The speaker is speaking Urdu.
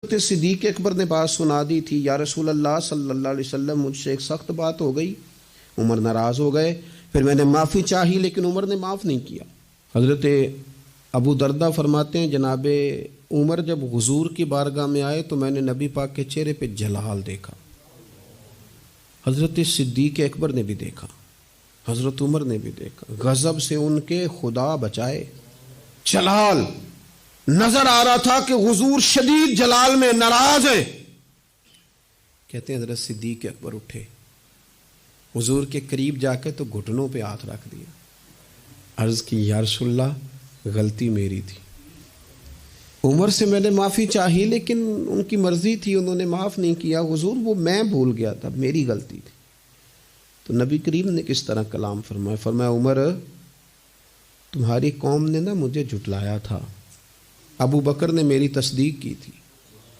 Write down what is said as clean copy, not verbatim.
صدیق اکبر نے بات سنا دی تھی، یا رسول اللہ صلی اللہ علیہ وسلم مجھ سے ایک سخت بات ہو گئی، عمر ناراض ہو گئے، پھر میں نے معافی چاہی لیکن عمر نے معاف نہیں کیا۔ حضرت ابو دردہ فرماتے ہیں جناب عمر جب حضور کی بارگاہ میں آئے تو میں نے نبی پاک کے چہرے پہ جلال دیکھا، حضرت صدیق اکبر نے بھی دیکھا، حضرت عمر نے بھی دیکھا، غضب سے ان کے خدا بچائے، جلال نظر آ رہا تھا کہ حضور شدید جلال میں ناراض ہیں۔ کہتے ہیں حضرت صدیق اکبر اٹھے، حضور کے قریب جا کے تو گھٹنوں پہ ہاتھ رکھ دیا، عرض کی یا رسول اللہ غلطی میری تھی، عمر سے میں نے معافی چاہی لیکن ان کی مرضی تھی، انہوں نے معاف نہیں کیا، حضور وہ میں بھول گیا تھا، میری غلطی تھی۔ تو نبی کریم نے کس طرح کلام فرمایا، فرمایا عمر تمہاری قوم نے نا مجھے جھٹلایا تھا، ابو بکر نے میری تصدیق کی تھی،